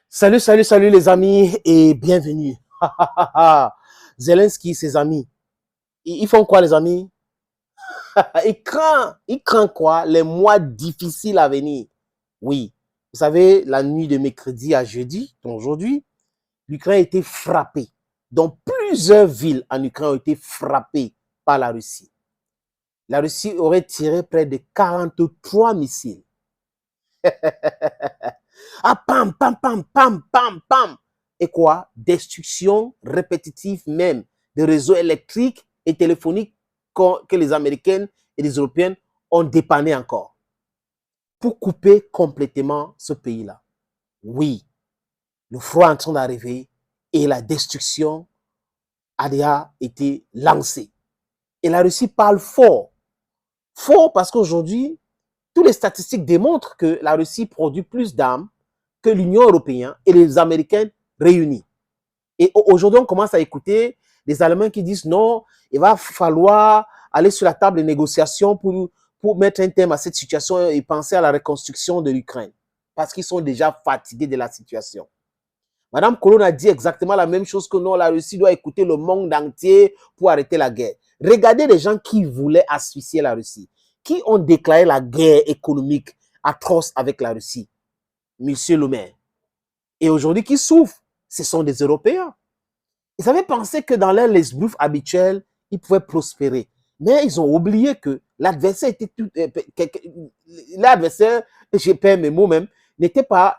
Salut, salut, salut les amis et bienvenue. Zelensky, ses amis, ils font quoi les amis? Ils craignent quoi? Les mois difficiles à venir. Oui, vous savez, la nuit de mercredi à jeudi, donc aujourd'hui, l'Ukraine a été frappée. Donc plusieurs villes en Ukraine ont été frappées par la Russie. La Russie aurait tiré près de 43 missiles. Ah, pam, pam, pam, pam, pam, pam. Et quoi? Destruction répétitive même des réseaux électriques et téléphoniques que les Américaines et les Européennes ont dépanné encore pour couper complètement ce pays-là. Oui, le froid est en train d'arriver et la destruction a déjà été lancée. Et la Russie parle fort. Fort parce qu'aujourd'hui, toutes les statistiques démontrent que la Russie produit plus d'armes que l'Union européenne et les Américains réunis. Et aujourd'hui, on commence à écouter des Allemands qui disent non, il va falloir aller sur la table de négociation pour mettre un terme à cette situation et penser à la reconstruction de l'Ukraine. Parce qu'ils sont déjà fatigués de la situation. Madame Colonna a dit exactement la même chose que non, la Russie doit écouter le monde entier pour arrêter la guerre. Regardez les gens qui voulaient asphyxier la Russie, qui ont déclaré la guerre économique atroce avec la Russie. Monsieur le maire. Et aujourd'hui, qui souffrent, ce sont des Européens. Ils avaient pensé que dans leur lesbouffe habituel, ils pouvaient prospérer. Mais ils ont oublié que l'adversaire était tout. L'adversaire, j'ai perdu mes mots même, n'était pas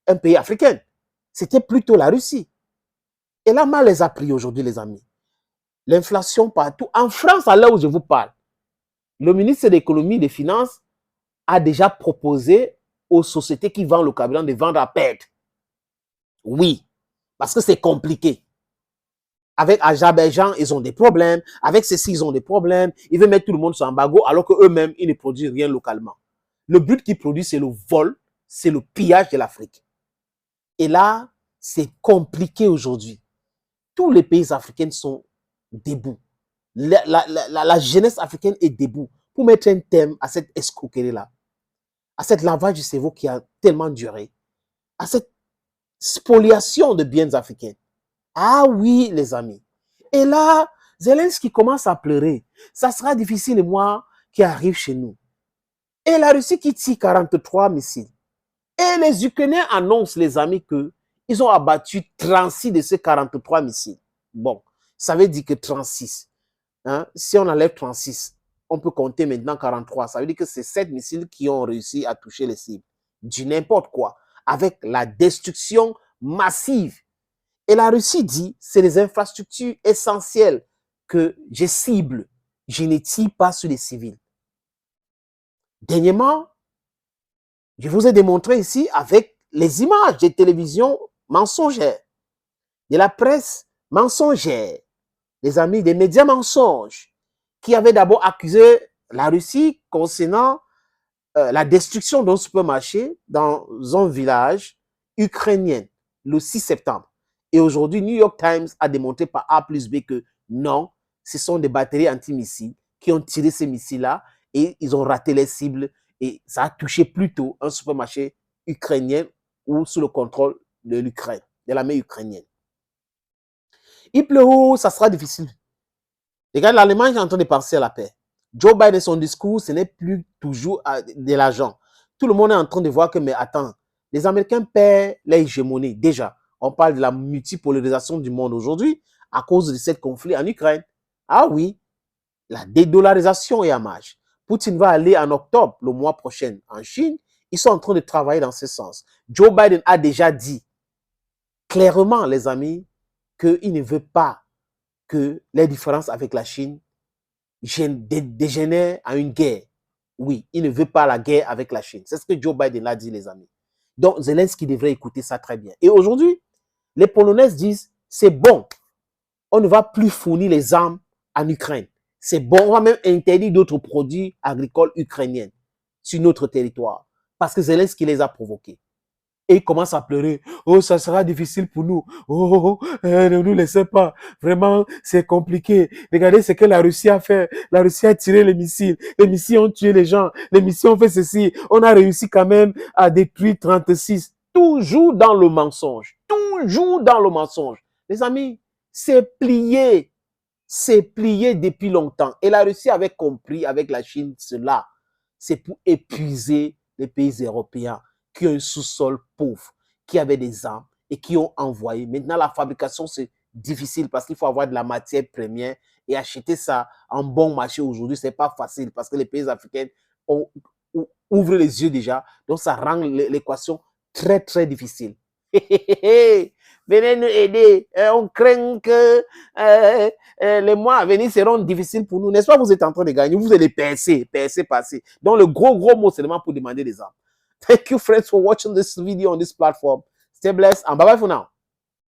un pays africain. C'était plutôt la Russie. Et là, mal les a pris aujourd'hui, les amis. L'inflation partout. En France, à l'heure où je vous parle, le ministre de l'économie et des finances a déjà proposé aux sociétés qui vendent le carburant de vendre à perte. Oui, parce que c'est compliqué. Avec Azerbaïdjan, ils ont des problèmes. Avec ceci, ils ont des problèmes. Ils veulent mettre tout le monde sur embargo alors qu'eux-mêmes, ils ne produisent rien localement. Le but qu'ils produisent, c'est le vol, c'est le pillage de l'Afrique. Et là, c'est compliqué aujourd'hui. Tous les pays africains sont debout. La jeunesse africaine est debout pour mettre un terme à cette escroquerie-là, à cette lavage du cerveau qui a tellement duré, à cette spoliation de biens africains. Ah oui, les amis. Et là, Zelensky commence à pleurer. Ça sera difficile les mois qui arrivent chez nous. Et la Russie qui tire 43 missiles. Et les Ukrainiens annoncent, les amis, qu'ils ont abattu 36 de ces 43 missiles. Bon, ça veut dire que 36. Hein, si on enlève 36, on peut compter maintenant 43. Ça veut dire que c'est 7 missiles qui ont réussi à toucher les cibles. Du n'importe quoi. Avec la destruction massive. Et la Russie dit, c'est les infrastructures essentielles que je cible. Je ne tire pas sur les civils. Dernièrement, je vous ai démontré ici avec les images des télévisions mensongères, de la presse mensongère, les amis des médias mensonges, qui avaient d'abord accusé la Russie concernant la destruction d'un supermarché dans un village ukrainien le 6 septembre. Et aujourd'hui, New York Times a démontré par A plus B que non, ce sont des batteries antimissiles qui ont tiré ces missiles-là et ils ont raté les cibles et ça a touché plutôt un supermarché ukrainien ou sous le contrôle de l'Ukraine, de l'armée ukrainienne. Il pleut, ça sera difficile. Regarde, l'Allemagne est en train de penser à la paix. Joe Biden, son discours, ce n'est plus toujours de l'argent. Tout le monde est en train de voir que, mais attends, les Américains perdent l'hégémonie. Déjà, on parle de la multipolarisation du monde aujourd'hui à cause de ce conflit en Ukraine. Ah oui, la dédollarisation est à marche. Poutine va aller en octobre, le mois prochain, en Chine. Ils sont en train de travailler dans ce sens. Joe Biden a déjà dit clairement, les amis, qu'il ne veut pas que les différences avec la Chine dégénèrent en une guerre. Oui, il ne veut pas la guerre avec la Chine. C'est ce que Joe Biden a dit, les amis. Donc, Zelensky devrait écouter ça très bien. Et aujourd'hui, les Polonaises disent, c'est bon, on ne va plus fournir les armes en Ukraine. C'est bon, on va même interdire d'autres produits agricoles ukrainiens sur notre territoire. Parce que Zelensky les a provoqués. Et il commence à pleurer. Oh, ça sera difficile pour nous. Ne nous laissez pas. Vraiment, c'est compliqué. Regardez ce que la Russie a fait. La Russie a tiré les missiles. Les missiles ont tué les gens. Les missiles ont fait ceci. On a réussi quand même à détruire 36. toujours dans le mensonge. Toujours dans le mensonge. Les amis, c'est plié depuis longtemps. Et la Russie avait compris avec la Chine cela. C'est pour épuiser les pays européens qui ont un sous-sol pauvre, qui avaient des armes et qui ont envoyé. Maintenant, la fabrication, c'est difficile parce qu'il faut avoir de la matière première et acheter ça en bon marché aujourd'hui, ce n'est pas facile parce que les pays africains ouvrent les yeux déjà. Donc, ça rend l'équation très, très difficile. Venez nous aider. On craint que les mois à venir seront difficiles pour nous. N'est-ce pas? Vous êtes en train de gagner. Vous allez percer, passer. Donc, le gros mot, c'est vraiment pour demander des armes. Thank you, friends, for watching this video on this platform. Stay blessed and bye-bye for now.